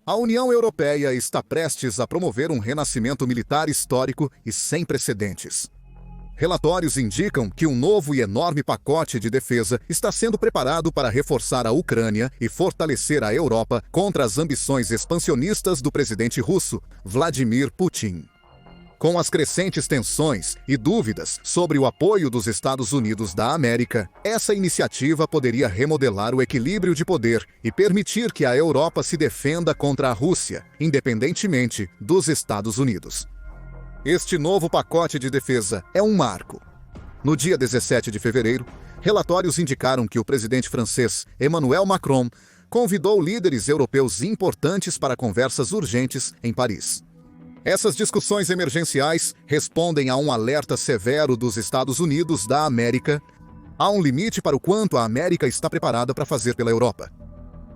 A União Europeia está prestes a promover um renascimento militar histórico e sem precedentes. Relatórios indicam que um novo e enorme pacote de defesa está sendo preparado para reforçar a Ucrânia e fortalecer a Europa contra as ambições expansionistas do presidente russo, Vladimir Putin. Com as crescentes tensões e dúvidas sobre o apoio dos Estados Unidos da América, essa iniciativa poderia remodelar o equilíbrio de poder e permitir que a Europa se defenda contra a Rússia, independentemente dos Estados Unidos. Este novo pacote de defesa é um marco. No dia 17 de fevereiro, relatórios indicaram que o presidente francês Emmanuel Macron convidou líderes europeus importantes para conversas urgentes em Paris. Essas discussões emergenciais respondem a um alerta severo dos Estados Unidos da América. Há um limite para o quanto a América está preparada para fazer pela Europa.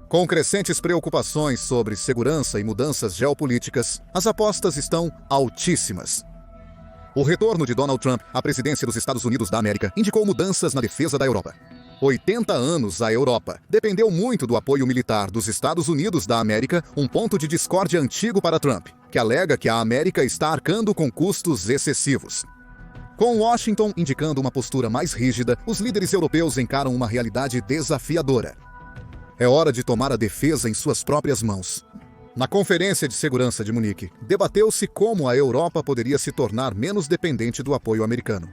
Com crescentes preocupações sobre segurança e mudanças geopolíticas, as apostas estão altíssimas. O retorno de Donald Trump à presidência dos Estados Unidos da América indicou mudanças na defesa da Europa. 80 anos a Europa dependeu muito do apoio militar dos Estados Unidos da América, um ponto de discórdia antigo para Trump, que alega que a América está arcando com custos excessivos. Com Washington indicando uma postura mais rígida, os líderes europeus encaram uma realidade desafiadora. É hora de tomar a defesa em suas próprias mãos. Na Conferência de Segurança de Munique, debateu-se como a Europa poderia se tornar menos dependente do apoio americano.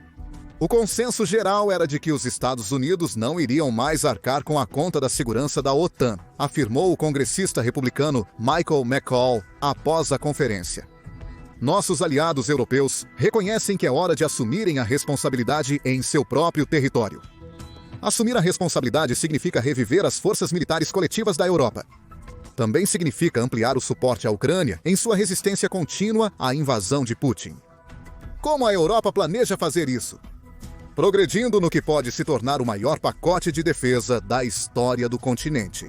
O consenso geral era de que os Estados Unidos não iriam mais arcar com a conta da segurança da OTAN, afirmou o congressista republicano Michael McCaul após a conferência. Nossos aliados europeus reconhecem que é hora de assumirem a responsabilidade em seu próprio território. Assumir a responsabilidade significa reviver as forças militares coletivas da Europa. Também significa ampliar o suporte à Ucrânia em sua resistência contínua à invasão de Putin. Como a Europa planeja fazer isso? Progredindo no que pode se tornar o maior pacote de defesa da história do continente.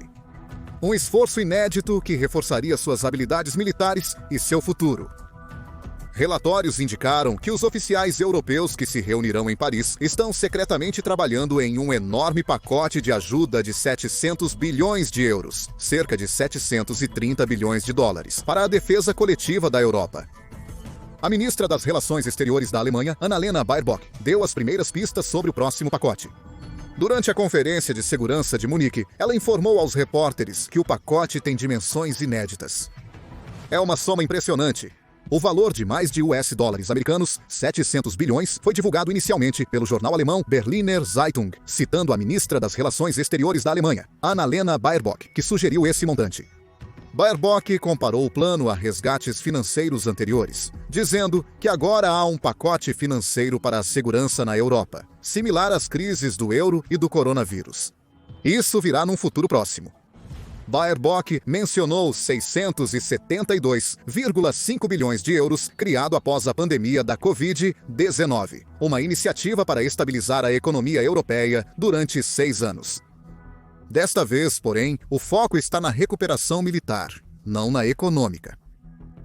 Um esforço inédito que reforçaria suas habilidades militares e seu futuro. Relatórios indicaram que os oficiais europeus que se reunirão em Paris estão secretamente trabalhando em um enorme pacote de ajuda de 700 bilhões de euros, cerca de 730 bilhões de dólares, para a defesa coletiva da Europa. A ministra das Relações Exteriores da Alemanha, Annalena Baerbock, deu as primeiras pistas sobre o próximo pacote. Durante a Conferência de Segurança de Munique, ela informou aos repórteres que o pacote tem dimensões inéditas. É uma soma impressionante. O valor de mais de US$ americanos, 700 bilhões, foi divulgado inicialmente pelo jornal alemão Berliner Zeitung, citando a ministra das Relações Exteriores da Alemanha, Annalena Baerbock, que sugeriu esse montante. Baerbock comparou o plano a resgates financeiros anteriores, dizendo que agora há um pacote financeiro para a segurança na Europa, similar às crises do euro e do coronavírus. Isso virá num futuro próximo. Baerbock mencionou 672,5 bilhões de euros criado após a pandemia da Covid-19, uma iniciativa para estabilizar a economia europeia durante 6 anos. Desta vez, porém, o foco está na recuperação militar, não na econômica.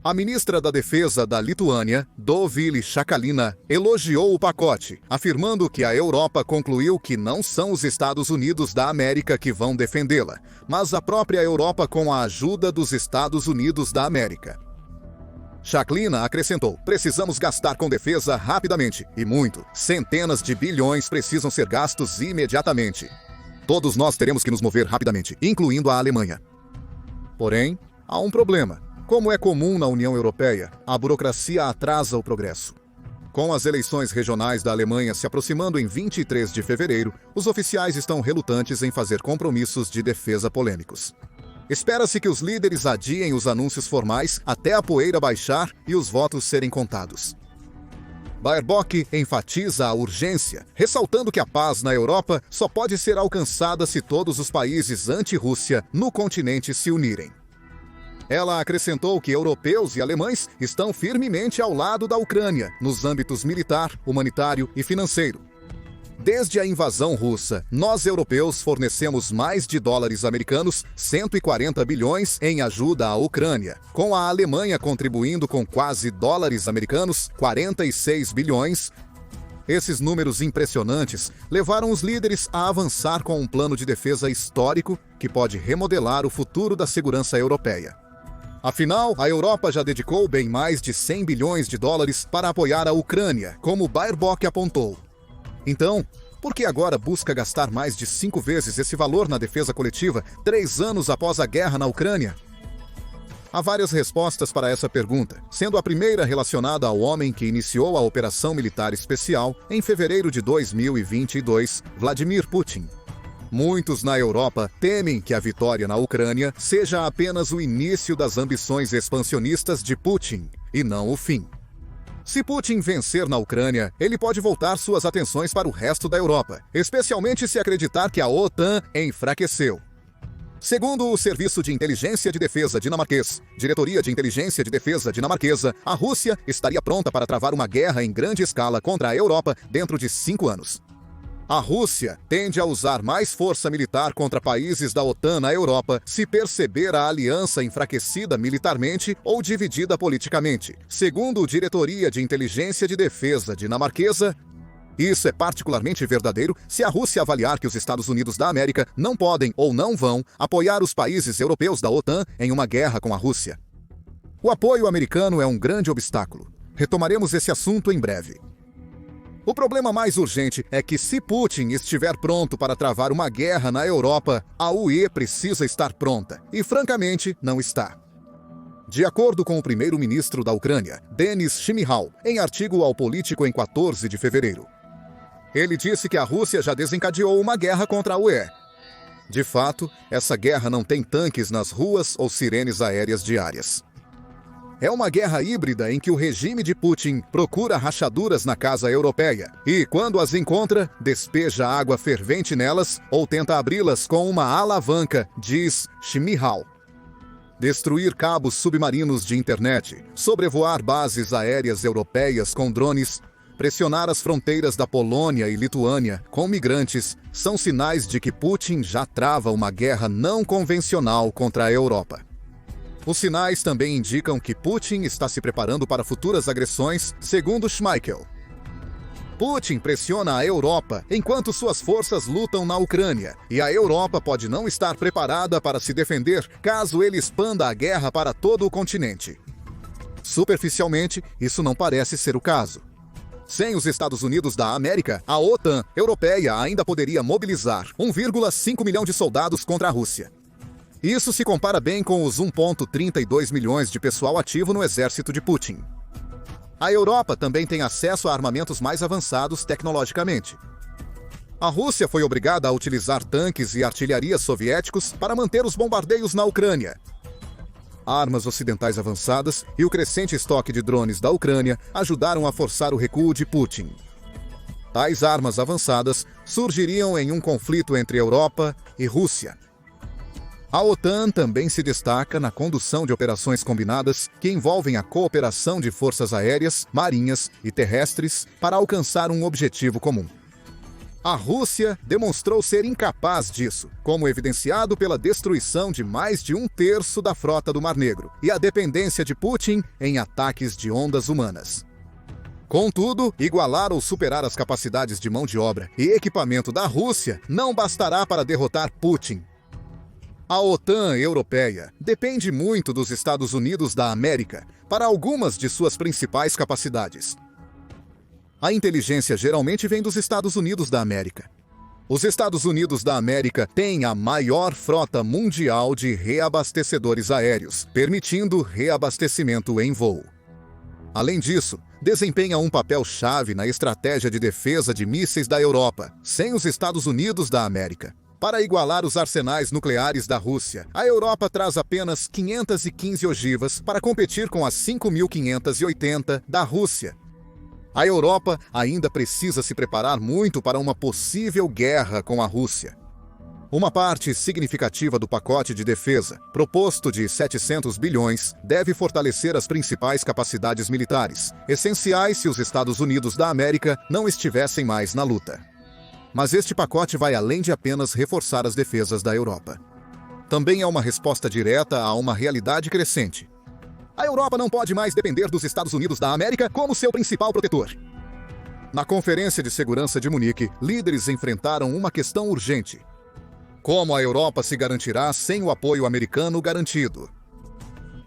A ministra da Defesa da Lituânia, Dovilė Šakalina, elogiou o pacote, afirmando que a Europa concluiu que não são os Estados Unidos da América que vão defendê-la, mas a própria Europa com a ajuda dos Estados Unidos da América. Šakalina acrescentou: precisamos gastar com defesa rapidamente, e muito. Centenas de bilhões precisam ser gastos imediatamente. Todos nós teremos que nos mover rapidamente, incluindo a Alemanha. Porém, há um problema. Como é comum na União Europeia, a burocracia atrasa o progresso. Com as eleições regionais da Alemanha se aproximando em 23 de fevereiro, os oficiais estão relutantes em fazer compromissos de defesa polêmicos. Espera-se que os líderes adiem os anúncios formais até a poeira baixar e os votos serem contados. Baerbock enfatiza a urgência, ressaltando que a paz na Europa só pode ser alcançada se todos os países anti-Rússia no continente se unirem. Ela acrescentou que europeus e alemães estão firmemente ao lado da Ucrânia, nos âmbitos militar, humanitário e financeiro. Desde a invasão russa, nós europeus fornecemos mais de dólares americanos, 140 bilhões, em ajuda à Ucrânia, com a Alemanha contribuindo com quase dólares americanos, 46 bilhões. Esses números impressionantes levaram os líderes a avançar com um plano de defesa histórico que pode remodelar o futuro da segurança europeia. Afinal, a Europa já dedicou bem mais de 100 bilhões de dólares para apoiar a Ucrânia, como Baerbock apontou. Então, por que agora busca gastar mais de 5 vezes esse valor na defesa coletiva 3 anos após a guerra na Ucrânia? Há várias respostas para essa pergunta, sendo a primeira relacionada ao homem que iniciou a Operação Militar Especial em fevereiro de 2022, Vladimir Putin. Muitos na Europa temem que a vitória na Ucrânia seja apenas o início das ambições expansionistas de Putin, e não o fim. Se Putin vencer na Ucrânia, ele pode voltar suas atenções para o resto da Europa, especialmente se acreditar que a OTAN enfraqueceu. Segundo o Serviço de Inteligência de Defesa dinamarquês, Diretoria de Inteligência de Defesa dinamarquesa, a Rússia estaria pronta para travar uma guerra em grande escala contra a Europa dentro de 5 anos. A Rússia tende a usar mais força militar contra países da OTAN na Europa se perceber a aliança enfraquecida militarmente ou dividida politicamente, segundo a Diretoria de Inteligência de Defesa dinamarquesa. Isso é particularmente verdadeiro se a Rússia avaliar que os Estados Unidos da América não podem ou não vão apoiar os países europeus da OTAN em uma guerra com a Rússia. O apoio americano é um grande obstáculo. Retomaremos esse assunto em breve. O problema mais urgente é que, se Putin estiver pronto para travar uma guerra na Europa, a UE precisa estar pronta, e francamente não está. De acordo com o primeiro-ministro da Ucrânia, Denis Shmyhal, em artigo ao Político em 14 de fevereiro. Ele disse que a Rússia já desencadeou uma guerra contra a UE. De fato, essa guerra não tem tanques nas ruas ou sirenes aéreas diárias. É uma guerra híbrida em que o regime de Putin procura rachaduras na casa europeia e, quando as encontra, despeja água fervente nelas ou tenta abri-las com uma alavanca, diz Shmyhal. Destruir cabos submarinos de internet, sobrevoar bases aéreas europeias com drones, pressionar as fronteiras da Polônia e Lituânia com migrantes são sinais de que Putin já trava uma guerra não convencional contra a Europa. Os sinais também indicam que Putin está se preparando para futuras agressões, segundo Schmeichel. Putin pressiona a Europa enquanto suas forças lutam na Ucrânia, e a Europa pode não estar preparada para se defender caso ele expanda a guerra para todo o continente. Superficialmente, isso não parece ser o caso. Sem os Estados Unidos da América, a OTAN europeia ainda poderia mobilizar 1,5 milhão de soldados contra a Rússia. Isso se compara bem com os 1,32 milhões de pessoal ativo no exército de Putin. A Europa também tem acesso a armamentos mais avançados tecnologicamente. A Rússia foi obrigada a utilizar tanques e artilharia soviéticos para manter os bombardeios na Ucrânia. Armas ocidentais avançadas e o crescente estoque de drones da Ucrânia ajudaram a forçar o recuo de Putin. Tais armas avançadas surgiriam em um conflito entre Europa e Rússia. A OTAN também se destaca na condução de operações combinadas que envolvem a cooperação de forças aéreas, marinhas e terrestres para alcançar um objetivo comum. A Rússia demonstrou ser incapaz disso, como evidenciado pela destruição de mais de 1/3 da frota do Mar Negro e a dependência de Putin em ataques de ondas humanas. Contudo, igualar ou superar as capacidades de mão de obra e equipamento da Rússia não bastará para derrotar Putin. A OTAN europeia depende muito dos Estados Unidos da América para algumas de suas principais capacidades. A inteligência geralmente vem dos Estados Unidos da América. Os Estados Unidos da América têm a maior frota mundial de reabastecedores aéreos, permitindo reabastecimento em voo. Além disso, desempenha um papel-chave na estratégia de defesa de mísseis da Europa, sem os Estados Unidos da América. Para igualar os arsenais nucleares da Rússia, a Europa traz apenas 515 ogivas para competir com as 5.580 da Rússia. A Europa ainda precisa se preparar muito para uma possível guerra com a Rússia. Uma parte significativa do pacote de defesa, proposto de 700 bilhões, deve fortalecer as principais capacidades militares, essenciais se os Estados Unidos da América não estivessem mais na luta. Mas este pacote vai além de apenas reforçar as defesas da Europa. Também é uma resposta direta a uma realidade crescente. A Europa não pode mais depender dos Estados Unidos da América como seu principal protetor. Na Conferência de Segurança de Munique, líderes enfrentaram uma questão urgente: como a Europa se garantirá sem o apoio americano garantido?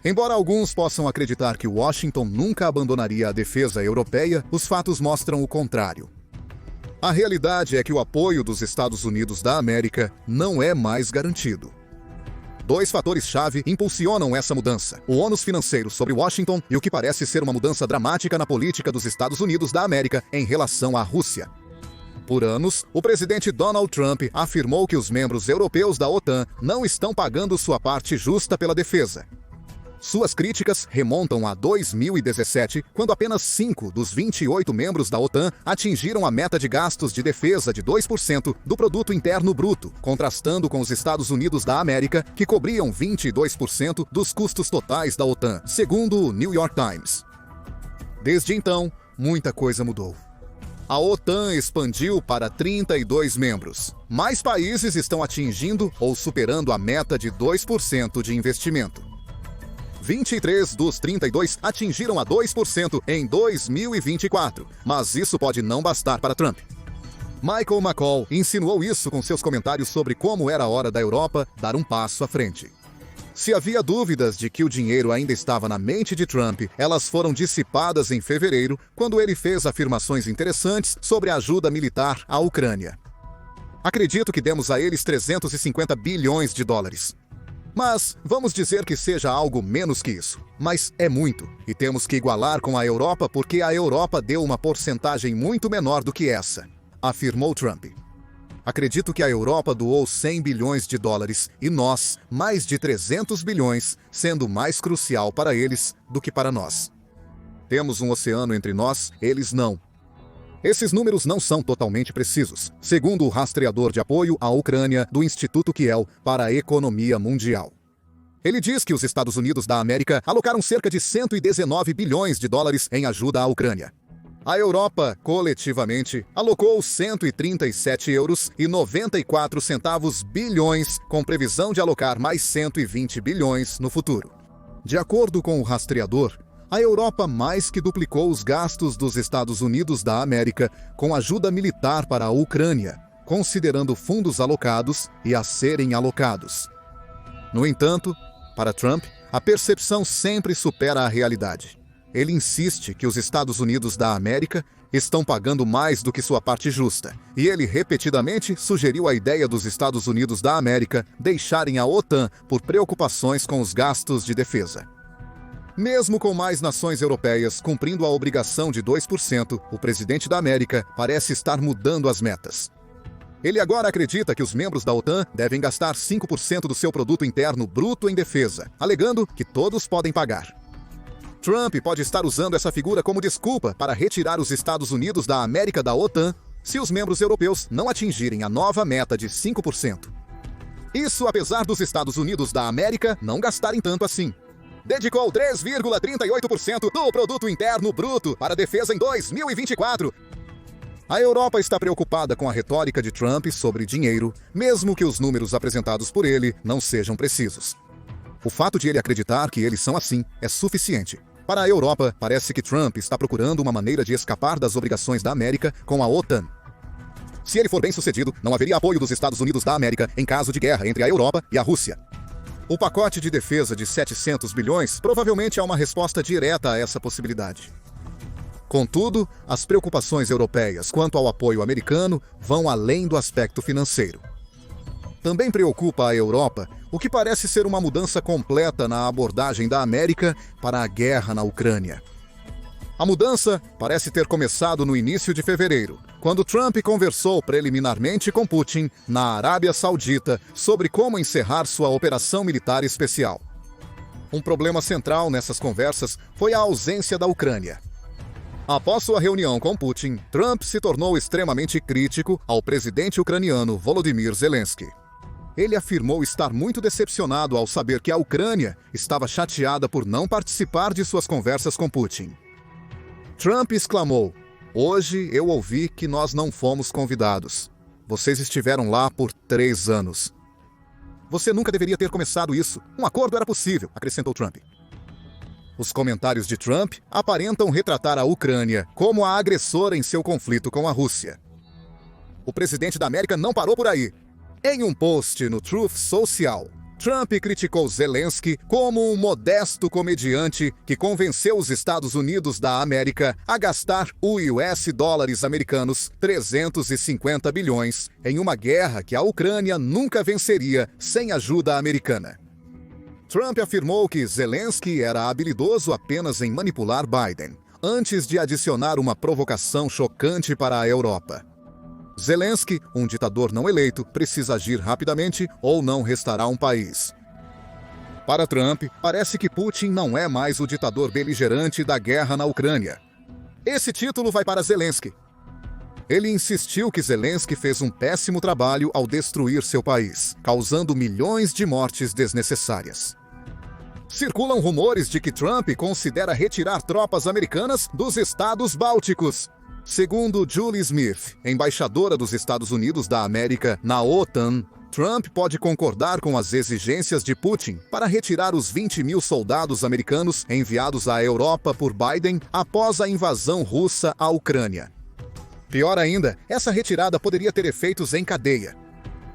Embora alguns possam acreditar que Washington nunca abandonaria a defesa europeia, os fatos mostram o contrário. A realidade é que o apoio dos Estados Unidos da América não é mais garantido. Dois fatores-chave impulsionam essa mudança: o ônus financeiro sobre Washington e o que parece ser uma mudança dramática na política dos Estados Unidos da América em relação à Rússia. Por anos, o presidente Donald Trump afirmou que os membros europeus da OTAN não estão pagando sua parte justa pela defesa. Suas críticas remontam a 2017, quando apenas 5 dos 28 membros da OTAN atingiram a meta de gastos de defesa de 2% do produto interno bruto, contrastando com os Estados Unidos da América, que cobriam 22% dos custos totais da OTAN, segundo o New York Times. Desde então, muita coisa mudou. A OTAN expandiu para 32 membros. Mais países estão atingindo ou superando a meta de 2% de investimento. 23 dos 32 atingiram a 2% em 2024, mas isso pode não bastar para Trump. Michael McCaul insinuou isso com seus comentários sobre como era a hora da Europa dar um passo à frente. Se havia dúvidas de que o dinheiro ainda estava na mente de Trump, elas foram dissipadas em fevereiro, quando ele fez afirmações interessantes sobre a ajuda militar à Ucrânia. Acredito que demos a eles 350 bilhões de dólares. Mas vamos dizer que seja algo menos que isso. Mas é muito, e temos que igualar com a Europa porque a Europa deu uma porcentagem muito menor do que essa, afirmou Trump. Acredito que a Europa doou 100 bilhões de dólares e nós, mais de 300 bilhões, sendo mais crucial para eles do que para nós. Temos um oceano entre nós, eles não. Esses números não são totalmente precisos, segundo o rastreador de apoio à Ucrânia do Instituto Kiel para a Economia Mundial. Ele diz que os Estados Unidos da América alocaram cerca de 119 bilhões de dólares em ajuda à Ucrânia. A Europa, coletivamente, alocou 137 euros e 94 centavos bilhões, com previsão de alocar mais 120 bilhões no futuro. De acordo com o rastreador, a Europa mais que duplicou os gastos dos Estados Unidos da América com ajuda militar para a Ucrânia, considerando fundos alocados e a serem alocados. No entanto, para Trump, a percepção sempre supera a realidade. Ele insiste que os Estados Unidos da América estão pagando mais do que sua parte justa, e ele repetidamente sugeriu a ideia dos Estados Unidos da América deixarem a OTAN por preocupações com os gastos de defesa. Mesmo com mais nações europeias cumprindo a obrigação de 2%, o presidente da América parece estar mudando as metas. Ele agora acredita que os membros da OTAN devem gastar 5% do seu produto interno bruto em defesa, alegando que todos podem pagar. Trump pode estar usando essa figura como desculpa para retirar os Estados Unidos da América da OTAN se os membros europeus não atingirem a nova meta de 5%. Isso apesar dos Estados Unidos da América não gastarem tanto assim. Dedicou 3,38% do produto interno bruto para a defesa em 2024. A Europa está preocupada com a retórica de Trump sobre dinheiro, mesmo que os números apresentados por ele não sejam precisos. O fato de ele acreditar que eles são assim é suficiente. Para a Europa, parece que Trump está procurando uma maneira de escapar das obrigações da América com a OTAN. Se ele for bem-sucedido, não haveria apoio dos Estados Unidos da América em caso de guerra entre a Europa e a Rússia. O pacote de defesa de 700 bilhões provavelmente é uma resposta direta a essa possibilidade. Contudo, as preocupações europeias quanto ao apoio americano vão além do aspecto financeiro. Também preocupa a Europa o que parece ser uma mudança completa na abordagem da América para a guerra na Ucrânia. A mudança parece ter começado no início de fevereiro, quando Trump conversou preliminarmente com Putin na Arábia Saudita sobre como encerrar sua operação militar especial. Um problema central nessas conversas foi a ausência da Ucrânia. Após sua reunião com Putin, Trump se tornou extremamente crítico ao presidente ucraniano Volodymyr Zelensky. Ele afirmou estar muito decepcionado ao saber que a Ucrânia estava chateada por não participar de suas conversas com Putin. Trump exclamou: "Hoje eu ouvi que nós não fomos convidados. Vocês estiveram lá por 3 anos. Você nunca deveria ter começado isso. Um acordo era possível", acrescentou Trump. Os comentários de Trump aparentam retratar a Ucrânia como a agressora em seu conflito com a Rússia. O presidente da América não parou por aí. Em um post no Truth Social, Trump criticou Zelensky como um modesto comediante que convenceu os Estados Unidos da América a gastar US dólares americanos 350 bilhões em uma guerra que a Ucrânia nunca venceria sem ajuda americana. Trump afirmou que Zelensky era habilidoso apenas em manipular Biden, antes de adicionar uma provocação chocante para a Europa. Zelensky, um ditador não eleito, precisa agir rapidamente ou não restará um país. Para Trump, parece que Putin não é mais o ditador beligerante da guerra na Ucrânia. Esse título vai para Zelensky. Ele insistiu que Zelensky fez um péssimo trabalho ao destruir seu país, causando milhões de mortes desnecessárias. Circulam rumores de que Trump considera retirar tropas americanas dos estados bálticos. Segundo Julie Smith, embaixadora dos Estados Unidos da América na OTAN, Trump pode concordar com as exigências de Putin para retirar os 20 mil soldados americanos enviados à Europa por Biden após a invasão russa à Ucrânia. Pior ainda, essa retirada poderia ter efeitos em cadeia.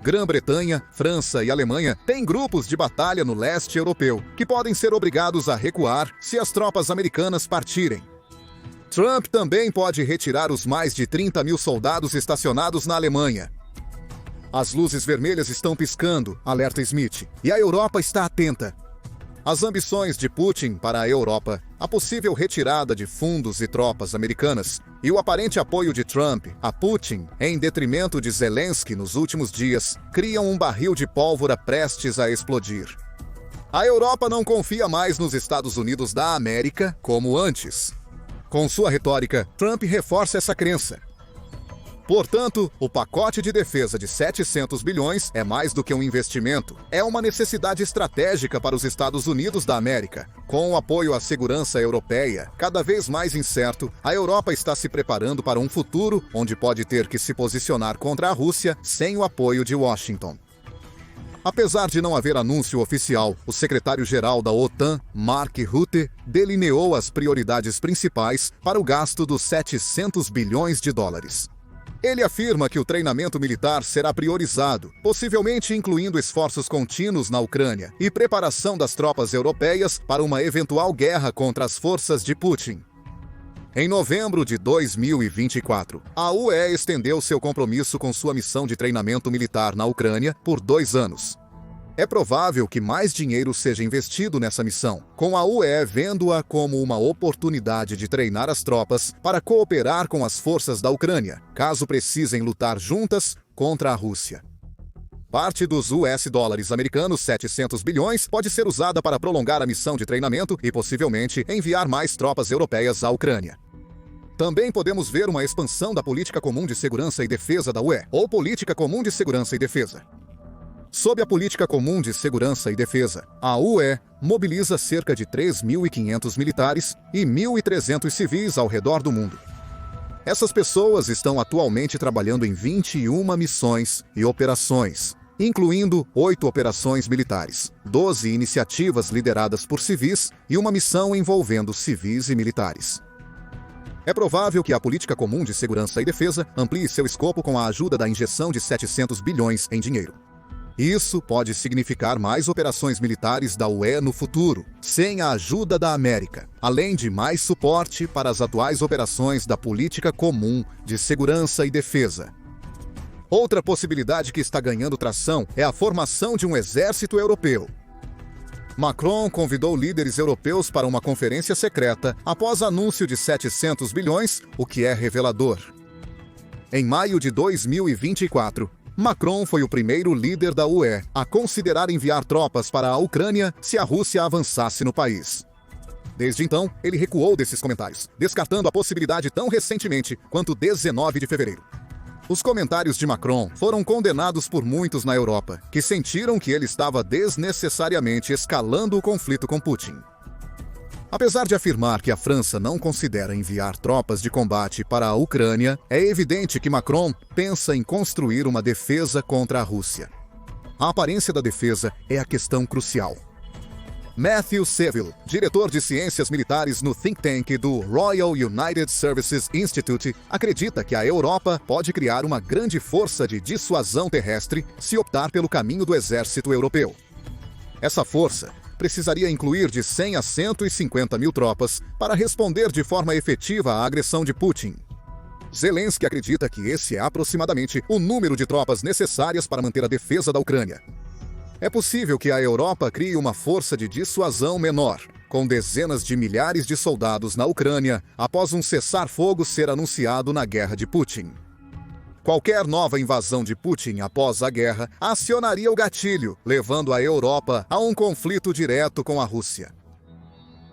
Grã-Bretanha, França e Alemanha têm grupos de batalha no leste europeu que podem ser obrigados a recuar se as tropas americanas partirem. Trump também pode retirar os mais de 30 mil soldados estacionados na Alemanha. As luzes vermelhas estão piscando, alerta Smith, e a Europa está atenta. As ambições de Putin para a Europa, a possível retirada de fundos e tropas americanas e o aparente apoio de Trump a Putin em detrimento de Zelensky nos últimos dias criam um barril de pólvora prestes a explodir. A Europa não confia mais nos Estados Unidos da América como antes. Com sua retórica, Trump reforça essa crença. Portanto, o pacote de defesa de 700 bilhões é mais do que um investimento. É uma necessidade estratégica para os Estados Unidos da América. Com o apoio à segurança europeia cada vez mais incerto, a Europa está se preparando para um futuro onde pode ter que se posicionar contra a Rússia sem o apoio de Washington. Apesar de não haver anúncio oficial, o secretário-geral da OTAN, Mark Rutte, delineou as prioridades principais para o gasto dos 700 bilhões de dólares. Ele afirma que o treinamento militar será priorizado, possivelmente incluindo esforços contínuos na Ucrânia e preparação das tropas europeias para uma eventual guerra contra as forças de Putin. Em novembro de 2024, a UE estendeu seu compromisso com sua missão de treinamento militar na Ucrânia por 2 anos. É provável que mais dinheiro seja investido nessa missão, com a UE vendo-a como uma oportunidade de treinar as tropas para cooperar com as forças da Ucrânia, caso precisem lutar juntas contra a Rússia. Parte dos US dólares americanos, 700 bilhões, pode ser usada para prolongar a missão de treinamento e possivelmente enviar mais tropas europeias à Ucrânia. Também podemos ver uma expansão da Política Comum de Segurança e Defesa da UE, ou Política Comum de Segurança e Defesa. Sob a Política Comum de Segurança e Defesa, a UE mobiliza cerca de 3.500 militares e 1.300 civis ao redor do mundo. Essas pessoas estão atualmente trabalhando em 21 missões e operações, incluindo 8 operações militares, 12 iniciativas lideradas por civis e uma missão envolvendo civis e militares. É provável que a Política Comum de Segurança e Defesa amplie seu escopo com a ajuda da injeção de 700 bilhões em dinheiro. Isso pode significar mais operações militares da UE no futuro, sem a ajuda da América, além de mais suporte para as atuais operações da Política Comum de Segurança e Defesa. Outra possibilidade que está ganhando tração é a formação de um exército europeu. Macron convidou líderes europeus para uma conferência secreta após anúncio de 700 bilhões, o que é revelador. Em maio de 2024, Macron foi o primeiro líder da UE a considerar enviar tropas para a Ucrânia se a Rússia avançasse no país. Desde então, ele recuou desses comentários, descartando a possibilidade tão recentemente quanto 19 de fevereiro. Os comentários de Macron foram condenados por muitos na Europa, que sentiram que ele estava desnecessariamente escalando o conflito com Putin. Apesar de afirmar que a França não considera enviar tropas de combate para a Ucrânia, é evidente que Macron pensa em construir uma defesa contra a Rússia. A aparência da defesa é a questão crucial. Matthew Seville, diretor de ciências militares no think tank do Royal United Services Institute, acredita que a Europa pode criar uma grande força de dissuasão terrestre se optar pelo caminho do exército europeu. Essa força precisaria incluir de 100 a 150 mil tropas para responder de forma efetiva à agressão de Putin. Zelensky acredita que esse é aproximadamente o número de tropas necessárias para manter a defesa da Ucrânia. É possível que a Europa crie uma força de dissuasão menor, com dezenas de milhares de soldados na Ucrânia após um cessar-fogo ser anunciado na guerra de Putin. Qualquer nova invasão de Putin após a guerra acionaria o gatilho, levando a Europa a um conflito direto com a Rússia.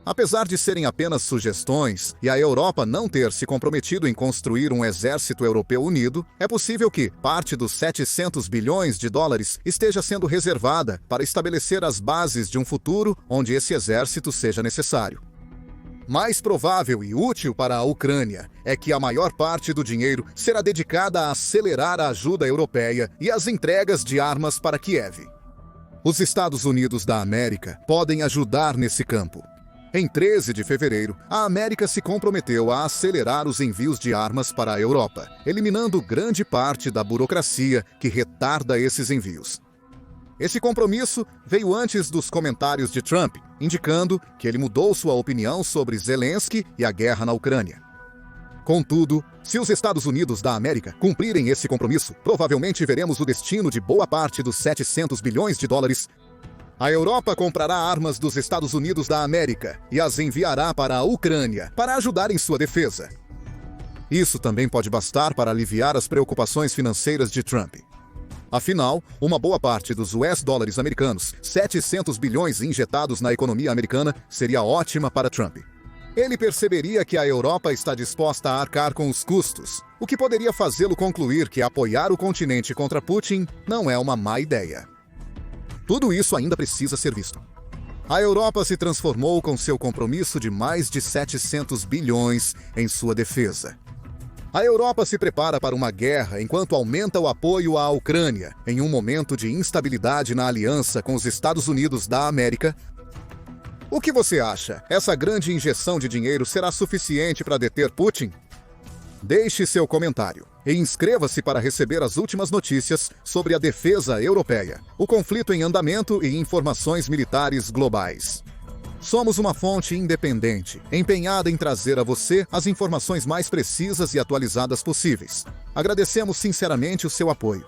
Apesar de serem apenas sugestões e a Europa não ter se comprometido em construir um exército europeu unido, é possível que parte dos 700 bilhões de dólares esteja sendo reservada para estabelecer as bases de um futuro onde esse exército seja necessário. Mais provável e útil para a Ucrânia é que a maior parte do dinheiro será dedicada a acelerar a ajuda europeia e as entregas de armas para Kiev. Os Estados Unidos da América podem ajudar nesse campo. Em 13 de fevereiro, a América se comprometeu a acelerar os envios de armas para a Europa, eliminando grande parte da burocracia que retarda esses envios. Esse compromisso veio antes dos comentários de Trump, indicando que ele mudou sua opinião sobre Zelensky e a guerra na Ucrânia. Contudo, se os Estados Unidos da América cumprirem esse compromisso, provavelmente veremos o destino de boa parte dos 700 bilhões de dólares. A Europa comprará armas dos Estados Unidos da América e as enviará para a Ucrânia para ajudar em sua defesa. Isso também pode bastar para aliviar as preocupações financeiras de Trump. Afinal, uma boa parte dos US dólares americanos, 700 bilhões injetados na economia americana, seria ótima para Trump. Ele perceberia que a Europa está disposta a arcar com os custos, o que poderia fazê-lo concluir que apoiar o continente contra Putin não é uma má ideia. Tudo isso ainda precisa ser visto. A Europa se transformou com seu compromisso de mais de 700 bilhões em sua defesa. A Europa se prepara para uma guerra enquanto aumenta o apoio à Ucrânia, em um momento de instabilidade na aliança com os Estados Unidos da América. O que você acha? Essa grande injeção de dinheiro será suficiente para deter Putin? Deixe seu comentário e inscreva-se para receber as últimas notícias sobre a defesa europeia, o conflito em andamento e informações militares globais. Somos uma fonte independente, empenhada em trazer a você as informações mais precisas e atualizadas possíveis. Agradecemos sinceramente o seu apoio.